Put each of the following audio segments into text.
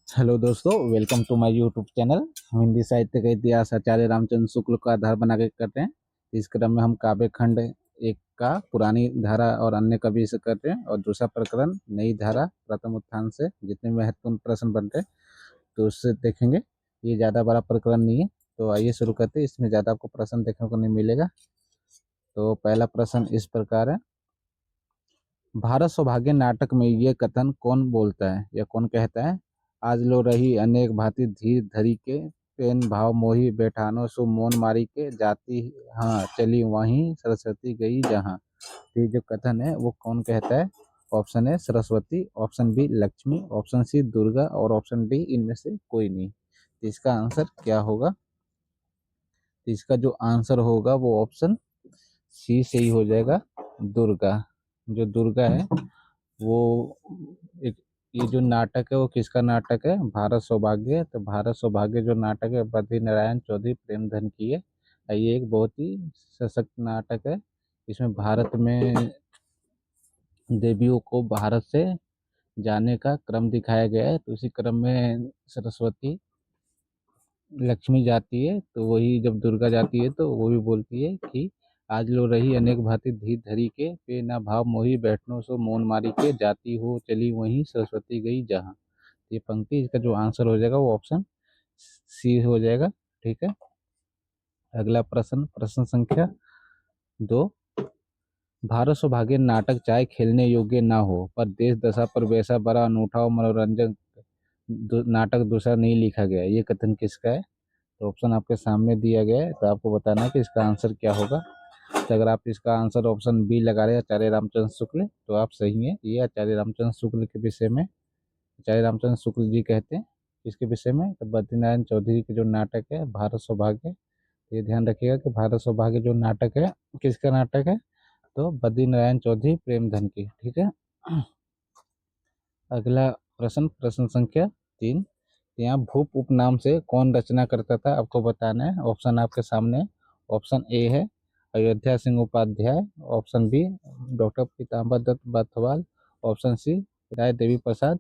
Hello दोस्तों, welcome to my YouTube channel. हम हिंदी साहित्य का इतिहास आचार्य रामचंद्र शुक्ल का आधार बना के करते हैं। इस क्रम में हम काव्य खंड एक का पुरानी धारा और अन्य कवि से करते हैं, और दूसरा प्रकरण नई धारा प्रथम उत्थान से जितने महत्वपूर्ण प्रश्न बनते हैं तो उससे देखेंगे। ये ज़्यादा बड़ा प्रकरण नहीं है, तो आइए शुरू करते हैं। इसमें ज़्यादा आपको प्रश्न देखने को नहीं मिलेगा। तो पहला प्रश्न इस प्रकार है, भारत सौभाग्य नाटक में ये कथन कौन बोलता है या कौन कहता है? आज लो रही अनेक भांति धीर धरी के, पेन भाव मोही बैठानो सो मोन मारी के, जाती हाँ चली वहीं सरस्वती गई जहाँ। ये जो कथन है वो कौन कहता है? ऑप्शन है Saraswati, option B Lakshmi, option C Durga, और ऑप्शन डी इनमें से कोई नहीं। तो इसका आंसर क्या होगा? तो इसका जो आंसर होगा वो ऑप्शन सी से ही हो जाएगा, दुर्गा। जो दुर्गा है वो एक, ये जो नाटक है वो किसका नाटक है? भारत सौभाग्य। तो भारत सौभाग्य जो नाटक है बद्री नारायण चौधरी प्रेमधन की है। ये एक बहुत ही सशक्त नाटक है। इसमें भारत में देवियों को भारत से जाने का क्रम दिखाया गया है। तो इसी क्रम में सरस्वती लक्ष्मी जाती है, तो वही जब दुर्गा जाती है तो वो भी बोलती है कि आज लो रही अनेक भांति धीर धरी के, पे ना भाव मोही बैठनो सो मौन मारी के, जाती हो चली वहीं सरस्वती गई जहाँ। ये पंक्ति, इसका जो आंसर हो जाएगा वो ऑप्शन सी हो जाएगा। ठीक है। अगला प्रश्न, प्रश्न संख्या 2। भारत सौभाग्य नाटक चाहे खेलने योग्य ना हो, पर देश दशा पर वैसा बड़ा अनूठा और मनोरंजक नाटक दूसरा नहीं लिखा गया, ये कथन किसका है? तो ऑप्शन आपके सामने दिया गया है, तो आपको बताना है कि इसका आंसर क्या होगा। तो अगर आप इसका आंसर ऑप्शन बी लगा रहे हैं, आचार्य रामचंद्र शुक्ल, तो आप सही हैं। ये आचार्य रामचंद्र शुक्ल के विषय में, आचार्य रामचंद्र शुक्ल जी कहते हैं इसके विषय में। तो बद्रीनारायण चौधरी के जो नाटक है भारत सौभाग्य, ये ध्यान रखिएगा कि भारत सौभाग्य जो नाटक है किसका नाटक है? तो बद्रीनारायण चौधरी प्रेमधन की। ठीक है। अगला प्रश्न, प्रश्न संख्या 3। यहाँ भूप उपनाम से कौन रचना करता था, आपको बताना है। ऑप्शन आपके सामने। ऑप्शन ए है Ayodhya Singh Upadhyay, option B doctor Pitambar Dutt Barthwal, option C Rai Devi Prasad,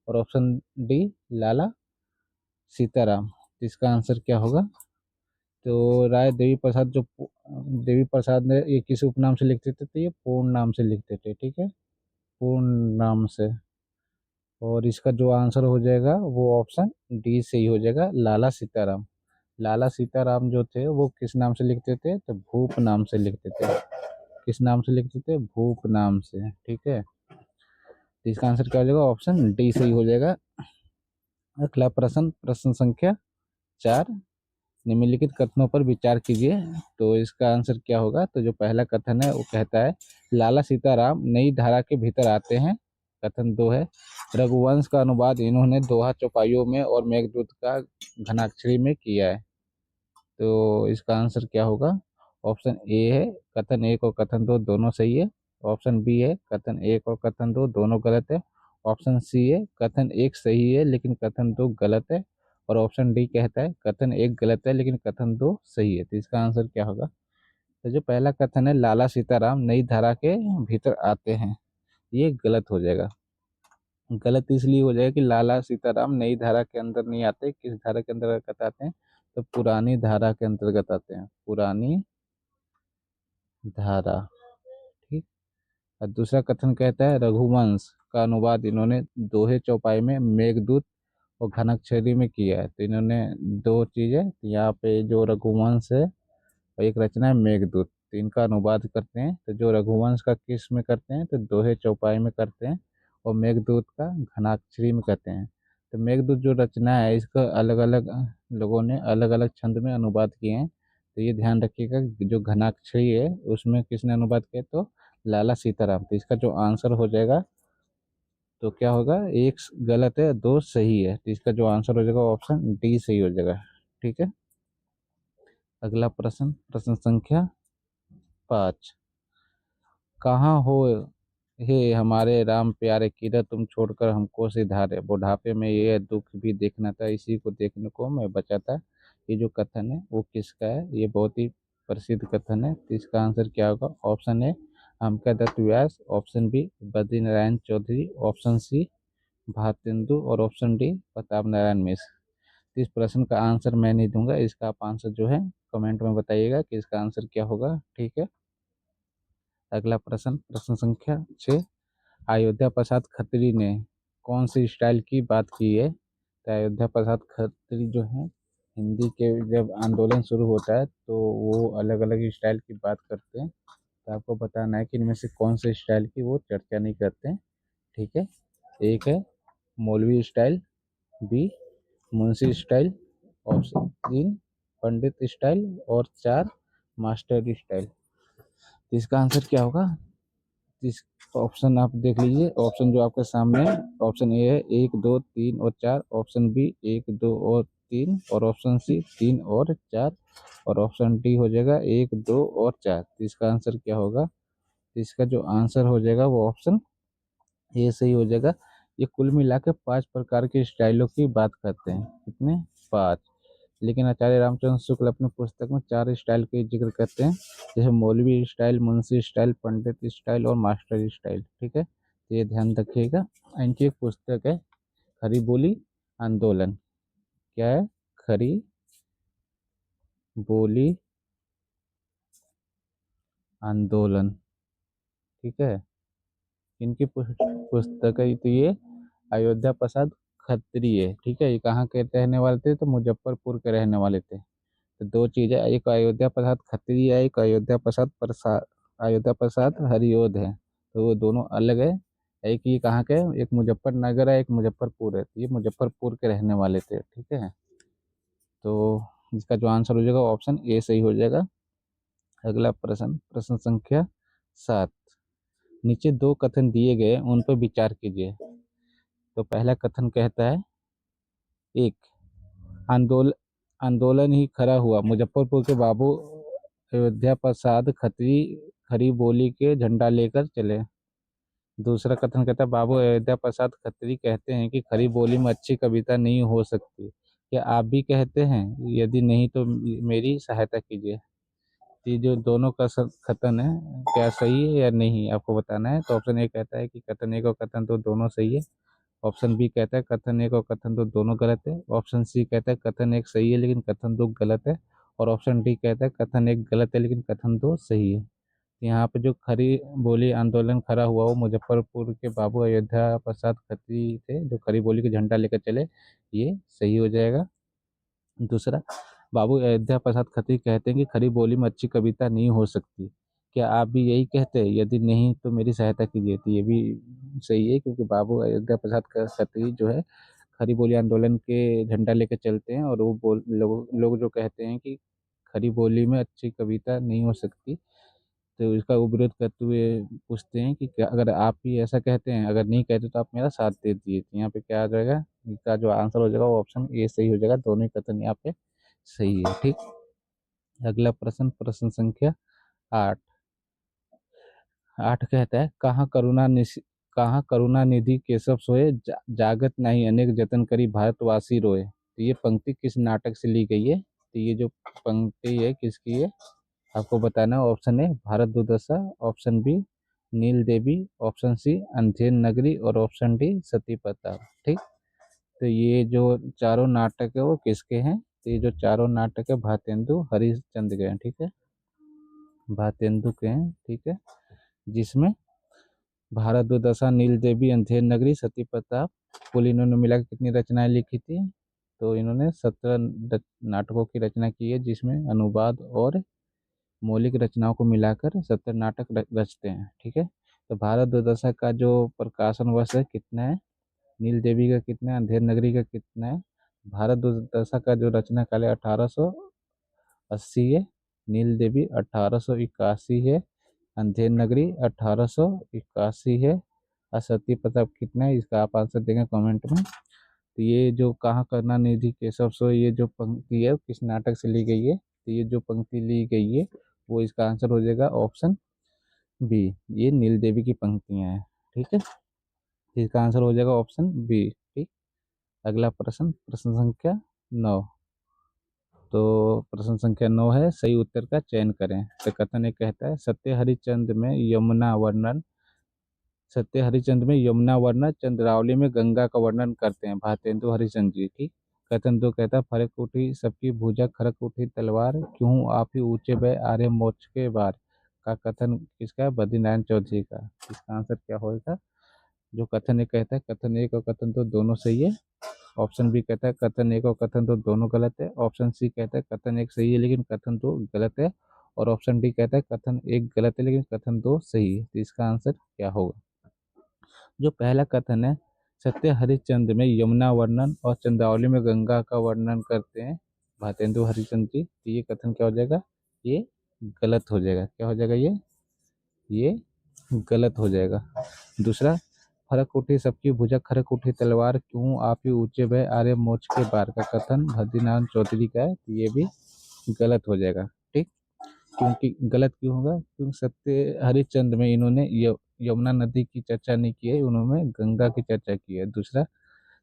और ऑप्शन डी लाला सीताराम। तो इसका आंसर क्या होगा? तो राय देवी प्रसाद जो देवी प्रसाद ने ये किस उपनाम से लिखते थे? तो ये पूर्ण नाम से लिखते थे। ठीक है, पूर्ण नाम से। और इसका जो आंसर हो जाएगा वो ऑप्शन डी से ही हो जाएगा, लाला सीताराम। लाला सीताराम जो थे वो किस नाम से लिखते थे? तो भूप नाम से लिखते थे। किस नाम से लिखते थे? भूप नाम से। ठीक है, तो इसका आंसर क्या हो जाएगा? ऑप्शन डी से ही हो जाएगा। अगला प्रश्न, प्रश्न संख्या 4। निम्नलिखित कथनों पर विचार कीजिए। तो इसका आंसर क्या होगा? तो जो पहला कथन है वो कहता है लाला सीताराम नई धारा के भीतर आते हैं। कथन 2 है रघुवंश का अनुवाद इन्होंने दोहा चौपाइयों में और मेघदूत का घनाक्षरी में किया है। तो इसका आंसर क्या होगा? ऑप्शन ए है कथन 1 और कथन 2 दोनों सही है, ऑप्शन बी है कथन 1 और कथन 2 दोनों गलत है, ऑप्शन सी है कथन 1 सही है लेकिन कथन 2 गलत है, और ऑप्शन डी कहता है कथन 1 गलत है लेकिन कथन 2 सही है। तो इसका आंसर क्या होगा? तो जो पहला कथन है लाला सीताराम नई धारा के भीतर आते हैं, ये गलत हो जाएगा। गलत इसलिए हो जाएगा कि लाला सीताराम नई धारा के अंदर नहीं आते। किस धारा के अंतर्गत आते हैं? तो पुरानी धारा के अंतर्गत आते हैं, पुरानी धारा। ठीक। और दूसरा कथन कहता है रघुवंश का अनुवाद इन्होंने दोहे चौपाई में मेघदूत और घनाक्षरी में किया है। तो इन्होंने दो चीजें यहाँ पे, जो रघुवंश है और एक रचना है मेघदूत, तो इनका अनुवाद करते हैं। तो जो रघुवंश का किस में करते हैं? तो दोहे चौपाई में करते हैं, और मेघदूत का घनाक्षरी में करते हैं। तो मेघदूत जो रचना है इसका अलग अलग लोगों ने अलग अलग छंद में अनुवाद किए हैं। तो ये ध्यान रखिएगा कि जो घनाक्षरी है उसमें किसने अनुवाद किया? तो लाला सीताराम। तो इसका जो आंसर हो जाएगा तो क्या होगा? एक गलत है, दो सही है। तो इसका जो आंसर हो जाएगा ऑप्शन डी सही हो जाएगा। ठीक है। अगला प्रश्न, प्रश्न संख्या 5। कहाँ हो हे हमारे राम प्यारे, किधर तुम छोड़कर हमको सिधारे, बुढ़ापे में ये दुख भी देखना था, इसी को देखने को मैं बचा था। ये जो कथन है वो किसका है? ये बहुत ही प्रसिद्ध कथन है। तो इसका आंसर क्या होगा? Option A Ambika Datt Vyas, option B Badri Narayan Chaudhary, option C Bharatendu और ऑप्शन डी प्रताप नारायण मिश्र। इस प्रश्न का आंसर मैं नहीं दूंगा, इसका आप आंसर जो है कमेंट में बताइएगा कि इसका आंसर क्या होगा। ठीक है। अगला प्रश्न, प्रश्न संख्या 6। अयोध्या प्रसाद खत्री ने कौन सी स्टाइल की बात की है? तो अयोध्या प्रसाद खत्री जो है, हिंदी के जब आंदोलन शुरू होता है तो वो अलग अलग स्टाइल की बात करते हैं। तो आपको बताना है कि इनमें से कौन से स्टाइल की वो चर्चा नहीं करते हैं। ठीक है। एक है मौलवी स्टाइल, बी मुंशी स्टाइल, ऑप्शन 3 पंडित स्टाइल, और 4 मास्टर स्टाइल। तो इसका आंसर क्या होगा? इस ऑप्शन आप देख लीजिए, ऑप्शन जो आपके सामने है, ऑप्शन ए है 1 2 3 और 4, ऑप्शन बी 1 2 और 3, और ऑप्शन सी 3 और 4, और ऑप्शन डी हो जाएगा 1 2 और 4। तो इसका आंसर क्या होगा? तो इसका जो आंसर हो जाएगा वो ऑप्शन ए सही हो जाएगा। ये कुल मिला के 5 प्रकार के स्टाइलों की बात करते हैं। कितने? 5। लेकिन आचार्य रामचंद्र शुक्ल अपने पुस्तक में 4 स्टाइल के जिक्र करते हैं, जैसे मौलवी स्टाइल, मुंशी स्टाइल, पंडित स्टाइल और मास्टर स्टाइल। ठीक है, तो ये ध्यान रखिएगा। इनकी एक पुस्तक है खरी बोली आंदोलन। क्या है? खरी बोली आंदोलन। ठीक है, इनकी पुस्तक है। तो ये अयोध्या प्रसाद खत्री है। ठीक है, ये कहाँ के रहने वाले थे? तो मुजफ्फरपुर के रहने वाले थे। तो दो चीजें, एक अयोध्या प्रसाद खत्री है, एक अयोध्या प्रसाद हरियोध है। तो वो दोनों अलग है। एक ये कहाँ के है? एक मुजफ्फरनगर है, एक मुजफ्फरपुर है। तो ये मुजफ्फरपुर के रहने वाले थे। ठीक है, तो इसका जो आंसर हो जाएगा ऑप्शन ए सही हो जाएगा। अगला प्रश्न, प्रश्न संख्या 7। नीचे दो कथन दिए गए, उन पर विचार कीजिए। तो पहला कथन कहता है, एक आंदोलन आंदोलन ही खड़ा हुआ, मुजफ्फरपुर के बाबू अयोध्या प्रसाद खत्री खरी बोली के झंडा लेकर चले। दूसरा कथन कहता है, बाबू अयोध्या प्रसाद खत्री कहते हैं कि खरी बोली में अच्छी कविता नहीं हो सकती, क्या आप भी कहते हैं? यदि नहीं तो मेरी सहायता कीजिए। ये जो दोनों का कथन है, क्या सही है या नहीं, आपको बताना है। तो ऑप्शन ए कहता है कि कथन एक और कथन दो दोनों सही है। ऑप्शन बी कहता है कथन एक और कथन दो दोनों गलत है। ऑप्शन सी कहता है कथन एक सही है लेकिन कथन दो गलत है। और ऑप्शन डी कहता है कथन एक गलत है लेकिन कथन दो सही है। यहाँ पे जो खरी बोली आंदोलन खड़ा हुआ वो मुजफ्फरपुर के बाबू अयोध्या प्रसाद खत्री थे, जो खरी बोली के झंडा लेकर चले। ये सही हो जाएगा। दूसरा, बाबू अयोध्या प्रसाद खत्री कहते हैं कि खरी बोली में अच्छी कविता नहीं हो सकती, क्या आप भी यही कहते हैं? यदि नहीं तो मेरी सहायता कीजिए। तो ये भी सही है, क्योंकि बाबू अयोध्या प्रसाद खत्री जो है खरी बोली आंदोलन के झंडा लेकर चलते हैं, और वो लोग जो कहते हैं कि खरी बोली में अच्छी कविता नहीं हो सकती, तो इसका वो विरोध करते हुए पूछते हैं कि क्या, अगर आप भी ऐसा कहते हैं, अगर नहीं कहते तो आप मेरा साथ दे दिए। तो यहाँ पे क्या आ जाएगा? इसका जो आंसर हो जाएगा वो ऑप्शन ए सही हो जाएगा। दोनों ही कथन यहाँ पे सही है। ठीक। अगला प्रश्न, प्रश्न संख्या 8। 8 कहता है, कहाँ करुणानिधि केशव सोए, जागत नहीं अनेक जतन करी भारतवासी रोए। तो ये पंक्ति किस नाटक से ली गई है? तो ये जो पंक्ति है किसकी है, आपको बताना है। ऑप्शन ए भारत दुर्दशा, ऑप्शन बी नील देवी, ऑप्शन सी अंधेर नगरी, और ऑप्शन डी सती प्रताप। ठीक। तो ये जो चारों नाटक है वो किसके हैं? तो ये जो चारों नाटक है भारतेंदु हरिश्चंद्र के हैं। ठीक है, भारतेंदु के हैं। ठीक है, जिसमें भारत दुर्दशा, नील देवी, अंधेर नगरी, सती प्रताप, कुल इन्होंने मिलाकर कितनी रचनाएं लिखी थी? तो इन्होंने 17 नाटकों की रचना की है, जिसमें अनुवाद और मौलिक रचनाओं को मिलाकर 70 नाटक रचते हैं। ठीक है, तो भारत दुर्दशा का जो प्रकाशन वर्ष है कितना है? नील देवी का कितना है? अंधेर नगरी का कितना है? भारत दुर्दशा का जो रचना काल है 1880 है। नील देवी 1881 है। अंधेर नगरी 1881 है। और सती प्रताप कितना है? इसका आप आंसर देंगे कमेंट में। तो ये जो कहाँ करुणानिधि केशव सोय, ये जो पंक्ति है किस नाटक से ली गई है? तो ये जो पंक्ति ली गई है वो इसका आंसर हो जाएगा ऑप्शन बी, ये नील देवी की पंक्तियां हैं। ठीक है, इसका आंसर हो जाएगा ऑप्शन बी। ठीक। अगला प्रश्न, प्रश्न संख्या 9। तो प्रश्न संख्या 9 है, सही उत्तर का चयन करें। तो कथन एक कहता है, सत्य हरिश्चंद्र में यमुना वर्णन सत्य हरिश्चंद्र में यमुना वर्णन, चंद्रावली में गंगा का वर्णन करते हैं भारतेंदु हरिश्चंद्र जी। ठीक। कथन दो कहता है, फरक उठी सबकी भुजा, खरक उठी तलवार, क्यों आप ही ऊंचे भय आर्य मोक्ष के बार। का कथन किसका है? बद्रीनारायण चौधरी का। इसका आंसर क्या होगा? जो कथन एक कहता है, कथन एक और कथन दो दोनों सही है। ऑप्शन बी कहता है कथन एक और कथन दो दोनों गलत है। ऑप्शन सी कहता है कथन एक सही है लेकिन कथन दो गलत है। और ऑप्शन डी कहता है कथन एक गलत है लेकिन कथन दो सही है। तो इसका आंसर क्या होगा? जो पहला कथन है, सत्य हरिश्चंद्र में यमुना वर्णन और चंद्रावली में गंगा का वर्णन करते हैं भारतेंदु हरिश्चंद्र जी, तो ये कथन क्या हो जाएगा? ये गलत हो जाएगा। क्या हो जाएगा? ये गलत हो जाएगा। दूसरा, फरक उठी सबकी भुजा, खरक उठी तलवार, क्यों आप ही ऊंचे भय आर्य मोक्ष के बार। का कथन बद्रीनारायण चौधरी का है, तो ये भी गलत हो जाएगा। ठीक। क्योंकि गलत क्यों होगा? क्योंकि सत्य हरिश्चंद्र में इन्होंने यमुना नदी की चर्चा नहीं की है, उन्होंने गंगा की चर्चा की है। दूसरा,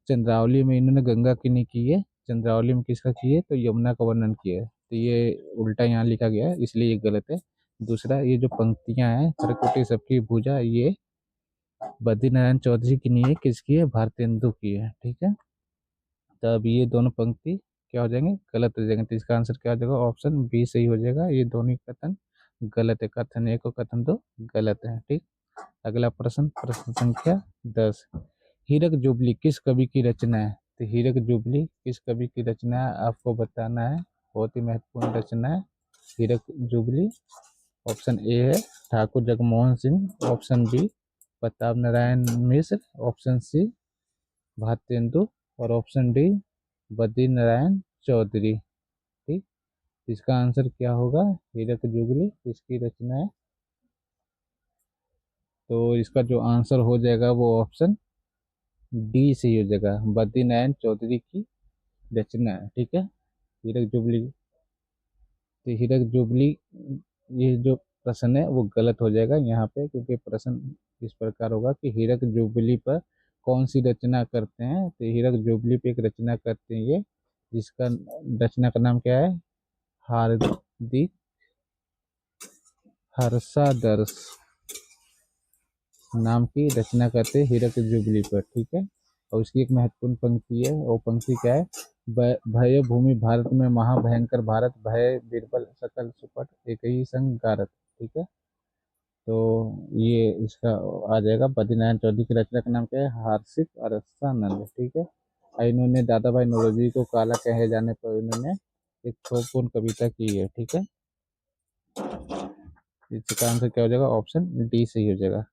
चंद्रावली में इन्होंने गंगा की नहीं की है, चंद्रावली में किसका की है? तो यमुना का वर्णन किया है। तो ये उल्टा यहाँ लिखा गया है, इसलिए ये गलत है। दूसरा, ये जो पंक्तियां हैं, सरकोटी सबकी भुजा, ये बद्रीनारायण चौधरी की नहीं है, किसकी है? भारतेंदु की है। ठीक है। तो अब ये दोनों पंक्ति क्या हो जाएंगे? गलत हो जाएंगे। तो इसका आंसर क्या हो जाएगा? ऑप्शन बी सही हो जाएगा। ये दोनों ही कथन गलत है। कथन एक और कथन दो गलत है। ठीक। अगला प्रश्न, प्रश्न संख्या 10। हीरक जुबली किस कवि की रचना है? तो हीरक जुबली किस कवि की रचना है आपको बताना है। बहुत ही महत्वपूर्ण रचना है हीरक जुबली। ऑप्शन ए है ठाकुर जगमोहन सिंह, ऑप्शन बी प्रताप नारायण मिश्र, ऑप्शन सी भारतेंदु और ऑप्शन डी बद्री नारायण चौधरी। ठीक। इसका आंसर क्या होगा? हीरक जुबली किसकी रचना है? तो इसका जो आंसर हो जाएगा वो ऑप्शन डी सही हो जाएगा, बद्रीनारायण चौधरी की रचना है। ठीक है। हीरक जुबली, तो हीरक जुबली, ये जो प्रश्न है वो गलत हो जाएगा यहाँ पे, क्योंकि प्रश्न इस प्रकार होगा कि हीरक जुबली पर कौन सी रचना करते हैं। तो हीरक जुबली पे एक रचना करते हैं ये, जिसका रचना का नाम क्या है? हार्दिक हर्षादर्श नाम की रचना करते हैं हीरक जुबली पर। ठीक है। और उसकी एक महत्वपूर्ण पंक्ति है, वो पंक्ति क्या है? भय भूमि भारत में महाभयंकर भारत, भय बीरबल सकल सुपट एक ही संग गारत। ठीक है। तो ये इसका आ जाएगा, बद्रीनारायण चौधरी की रचना का नाम क्या है? हार्दिक अरसानंद। ठीक है। और इन्होंने दादा भाई नौरोजी को काला कहे जाने पर इन्होंने एक थोकपूर्ण कविता की है। ठीक है। इसका आंसर क्या हो जाएगा? ऑप्शन डी सही हो जाएगा।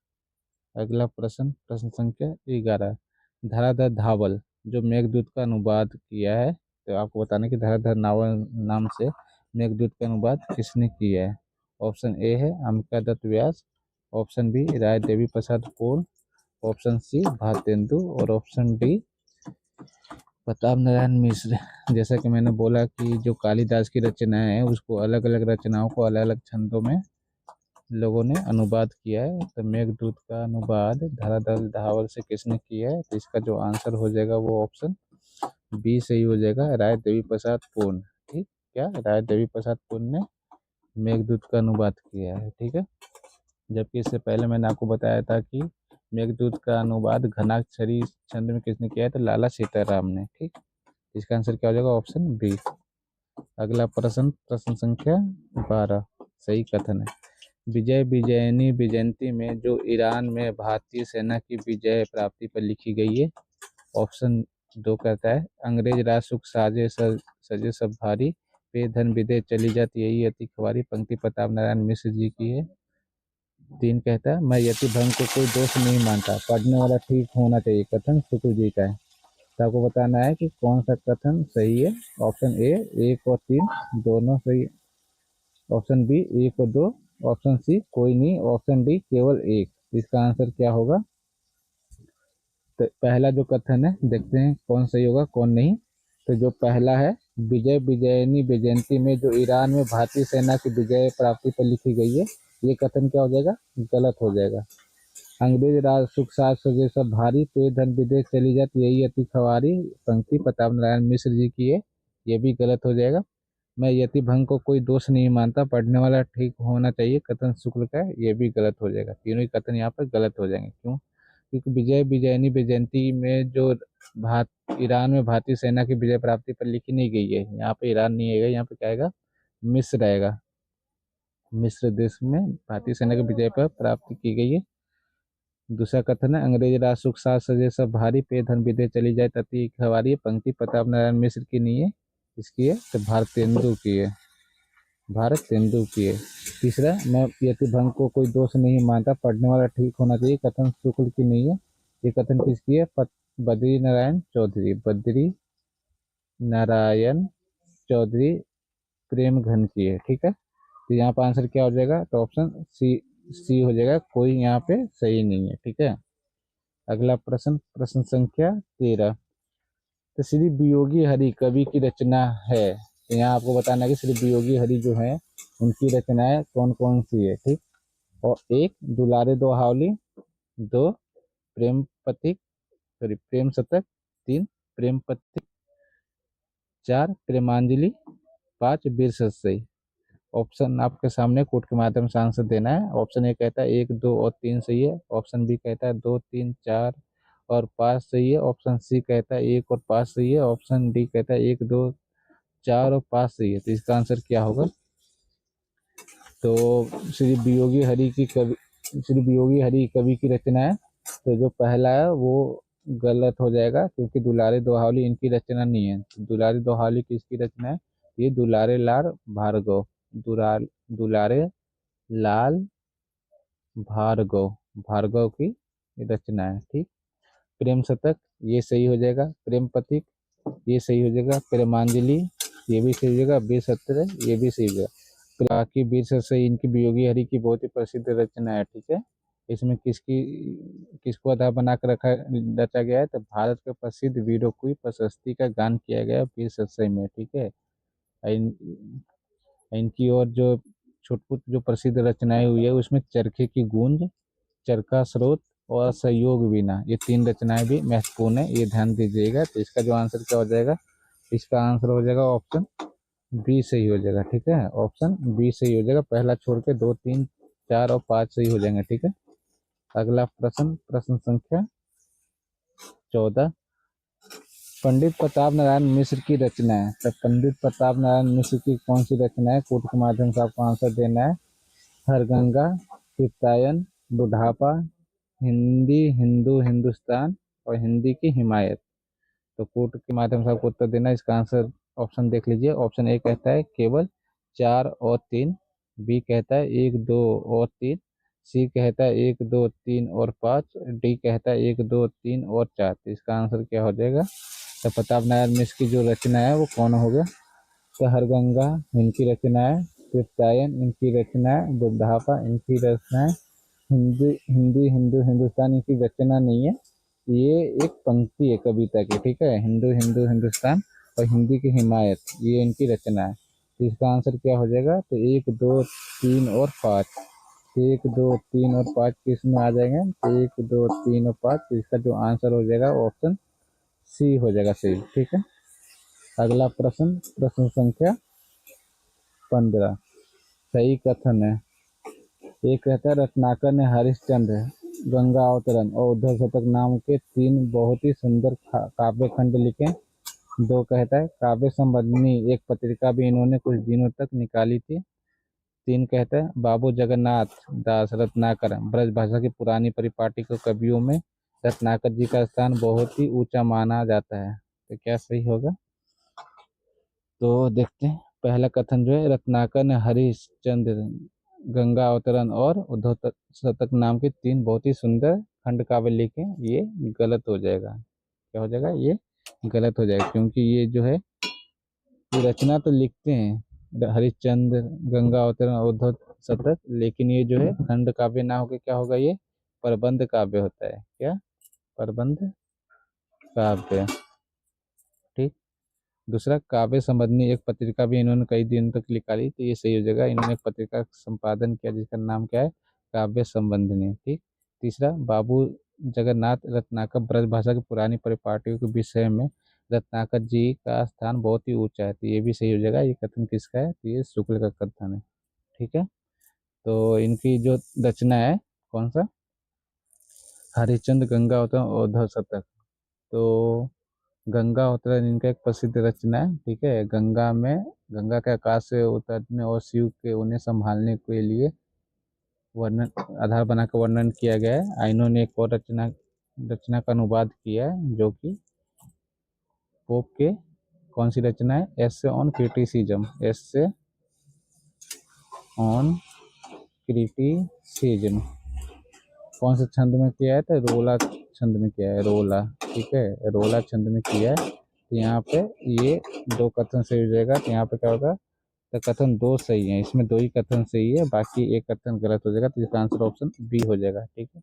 अगला प्रश्न, प्रश्न संख्या 11। धराधर धावल जो मेघदूत का अनुवाद किया है, तो आपको बताना कि धराधर नावल नाम से मेघदूत का अनुवाद किसने किया है। ऑप्शन ए है अम्बिका दत्त व्यास, ऑप्शन बी राय देवी प्रसाद पूर्ण, ऑप्शन सी भारतेंदु और ऑप्शन डी प्रताप नारायण मिश्र। जैसा कि मैंने बोला कि जो कालिदास की रचनाएं हैं उसको अलग अलग रचनाओं को अलग अलग छंदों में लोगों ने अनुवाद किया है। तो मेघदूत का अनुवाद धराधर धावल से किसने किया है? तो इसका जो आंसर हो जाएगा वो ऑप्शन बी सही हो जाएगा, राय देवी प्रसाद पूर्ण। ठीक। क्या राय देवी प्रसाद पूर्ण ने मेघदूत का अनुवाद किया है। ठीक है। जबकि इससे पहले मैंने आपको बताया था कि मेघदूत का अनुवाद घनाक्षरी छंद में किसने किया है? तो लाला सीताराम ने। ठीक। इसका आंसर क्या हो जाएगा? Option B. अगला प्रश्न, प्रश्न संख्या 12। सही कथन है। विजय विजयनी विजयंती में जो ईरान में भारतीय सेना की विजय प्राप्ति पर लिखी गई है। ऑप्शन दो कहता है, अंग्रेज राज सुख साजे सजे सब भारी, पे धन विदे चली जाती यही अति खवारी। पंक्ति प्रताप नारायण मिश्र जी की है। 3 कहता है, मैं यति भंग को कोई दोष नहीं मानता, पढ़ने वाला ठीक होना चाहिए। कथन शुक्ल जी का है। तो आपको बताना है कि कौन सा कथन सही है। ऑप्शन ए 1 और 3 दोनों सही, ऑप्शन बी 1 और 2, ऑप्शन सी कोई नहीं, ऑप्शन डी केवल एक। इसका आंसर क्या होगा? तो पहला जो कथन है देखते हैं कौन सही होगा कौन नहीं। तो जो पहला है, विजय विजयनी विजयंती में जो ईरान में भारतीय सेना की विजय प्राप्ति पर लिखी गई है, ये कथन क्या हो जाएगा? गलत हो जाएगा। अंग्रेज राज सुख साज सजे सब भारी, पे धन विदेश चली जाती यही अति खवारी। पंक्ति प्रताप नारायण मिश्र जी की है, ये भी गलत हो जाएगा। मैं यतिभंग को कोई दोष नहीं मानता, पढ़ने वाला ठीक होना चाहिए, कथन शुक्ल का है, ये भी गलत हो जाएगा। तीनों ही कथन यहाँ पर गलत हो जाएंगे। क्यों? क्योंकि विजय विजयनी वैजयंती में जो भात ईरान में भारतीय सेना की विजय प्राप्ति पर लिखी नहीं गई है, यहाँ पे ईरान नहीं आएगा, यहाँ पे क्या आएगा? मिस्र आएगा। मिस्र देश में भारतीय सेना की विजय पर प्राप्ति की गई है। दूसरा कथन है, अंग्रेज राज सुख साथ सजे सब भारी, पे धन विदे चली जाए तती खवारी। पंक्ति प्रताप नारायण मिश्र की नहीं है, इसकी है तो भारतेंदु की है, भारतेंदु की है। तीसरा, मैं यतिभंग को कोई दोष नहीं मानता, पढ़ने वाला ठीक होना चाहिए, कथन शुक्ल की नहीं है। ये कथन किसकी है? बद्री नारायण चौधरी, बद्री नारायण चौधरी प्रेम घन की है। ठीक है, तो यहाँ पर आंसर क्या हो जाएगा? तो ऑप्शन सी सी हो जाएगा, कोई यहाँ पे सही नहीं है। ठीक है, अगला प्रश्न, प्रश्न संख्या 13। तो श्री वियोगी हरि कवि की रचना है, तो यहाँ आपको बताना है कि श्री वियोगी हरि जो है उनकी रचनाएं कौन कौन सी है। ठीक, और एक दुलारे दोहावली, दो प्रेम पथिक, सॉरी प्रेम शतक, तीन प्रेम पथिक, चार प्रेमांजलि, पांच वीर सत्सई। ऑप्शन आपके सामने कोड के माध्यम से आंसर देना है। ऑप्शन ए कहता है 1 2 और 3 सही है, ऑप्शन बी कहता है 2 3 4 और 5 सही है, ऑप्शन सी कहता है 1 और 5 सही है, ऑप्शन डी कहता है 1 2 4 और 5 सही है। तो इसका आंसर क्या होगा? तो श्री वियोगी हरि की कवि, श्री वियोगी हरि कवि की रचना है, तो जो पहला है वो गलत हो जाएगा, क्योंकि दुलारे दोहावली इनकी रचना नहीं है। दुलारे दोहावली किसकी रचना है? ये दुलारे लाल भार्गव, दुलारे लाल भार्गव, भार्गव की रचना है। ठीक, प्रेम शतक ये सही हो जाएगा, प्रेम पथिक ये सही हो जाएगा, प्रेमांजलि ये भी सही हो जाएगा, वीर सत्र ये भी सही हो जाएगा। बाकी वीर सत्सई इनकी वियोगी हरि की बहुत ही प्रसिद्ध रचना है। ठीक है, इसमें किसको आधार बना कर रचा गया है? तो भारत के प्रसिद्ध वीरों की प्रशस्ति का गान किया गया वीर सत्सई में। ठीक है, इनकी और जो छुटपुट जो प्रसिद्ध रचनाएं हुई है उसमें चरखे की गूंज, चरखा स्रोत और सहयोग बिना, ये तीन रचनाएं भी महत्वपूर्ण है, ये ध्यान दीजिएगा। तो इसका जो आंसर क्या हो जाएगा? इसका आंसर हो जाएगा ऑप्शन बी सही हो जाएगा। ठीक है, ऑप्शन बी सही हो जाएगा, पहला छोड़ के 2 3 4 और 5 सही हो जाएंगे। ठीक है, अगला प्रश्न, प्रश्न संख्या 14। पंडित प्रताप नारायण मिश्र की रचना है, तो पंडित प्रताप नारायण मिश्र की कौन सी रचना है? कोड के माध्यम से आपको आंसर देना है। हरगंगा, चित्तायन, बुढ़ापा, हिंदी हिंदू हिंदुस्तान और हिंदी की हिमायत। तो कोड के माध्यम से आपको उत्तर देना है। इसका आंसर ऑप्शन देख लीजिए। ऑप्शन ए कहता है केवल 4 और 3, बी कहता है 1 2 और 3, सी कहता है 1 2 3 और 5, डी कहता है 1 2 3 और 4। तो इसका आंसर क्या हो जाएगा? तो प्रताप नारायण मिश्र की जो रचना है वो कौन हो गया? तो हरगंगा इनकी रचना है, चित्तायन इनकी रचना है, बुढ़ापा इनकी रचना है, हिंदी हिंदी हिंदू हिंदुस्तान इनकी रचना नहीं है, ये एक पंक्ति है कविता की। ठीक है, हिंदू हिंदू हिंदुस्तान और हिंदी की हिमायत ये इनकी रचना है। तो इसका आंसर क्या हो जाएगा? तो 1 2 3 और 5, 1 2 3 और 5 किस में आ जाएंगे? तो 1 2 3 और 5, तो इसका जो आंसर हो जाएगा ऑप्शन सी हो जाएगा सही। ठीक है, अगला प्रश्न, प्रश्न संख्या 15। सही कथन है। एक कहता है रत्नाकर ने हरिश्चंद्र, गंगा अवतरण और उद्धव शतक नाम के 3 बहुत ही सुंदर काव्य खंड लिखे। 2 कहता है काव्य संबंधी एक पत्रिका भी इन्होंने कुछ दिनों तक निकाली थी। 3 कहता है बाबू जगन्नाथ दास रत्नाकर ब्रज भाषा की पुरानी परिपाटी के कवियों में रत्नाकर जी का स्थान बहुत ही ऊंचा माना जाता है। तो क्या सही होगा? तो देखते हैं, पहला कथन जो है रत्नाकर ने हरिश्चंद्र, गंगा अवतरण और उद्धव शतक नाम के 3 बहुत ही सुंदर खंड काव्य लिखे, ये गलत हो जाएगा। क्या हो जाएगा? ये गलत हो जाएगा, क्योंकि ये जो है ये रचना तो लिखते हैं हरिश्चंद्र, गंगा अवतरण और उद्धव शतक, लेकिन ये जो है खंड काव्य ना होकर क्या होगा? ये प्रबंध काव्य होता है। क्या? प्रबंध काव्य। ठीक, दूसरा काव्य संबंधी एक पत्रिका भी इन्होंने कई दिन तक निकाली, तो ये सही हो जाएगा, इन्होंने एक पत्रिका का संपादन किया जिसका नाम क्या है? काव्य संबंधिनी। ठीक, तीसरा बाबू जगन्नाथ रत्नाकर ब्रज भाषा की पुरानी परिपाटियों के विषय में रत्नाकर जी का स्थान बहुत ही ऊंचा है, तो ये भी सही हो जाएगा। ये कथन किसका है? तो ये शुक्ल का कथन है। ठीक है, तो इनकी जो रचना है कौन सा, हरिश्चंद्र गंगा अवतरण और उद्धव शतक। तो गंगा अवतरण इनका एक प्रसिद्ध रचना है। ठीक है, गंगा के आकाश से उतरने और शिव के उन्हें संभालने के लिए वर्णन आधार बनाकर वर्णन किया गया है। आइनो ने एक और रचना का अनुवाद किया है, जो कि पोप के कौन सी रचना है? Essay on criticism, essay on criticism. कौन से छंद में किया है? तो रोला छंद में किया है, रोला। ठीक है, रोला छंद में किया है। तो यहाँ पे ये दो कथन सही हो जाएगा। तो यहाँ पे क्या होगा? तो कथन दो सही है, इसमें दो ही कथन सही है, बाकी एक कथन गलत हो जाएगा। तो इसका आंसर ऑप्शन बी हो जाएगा। ठीक है।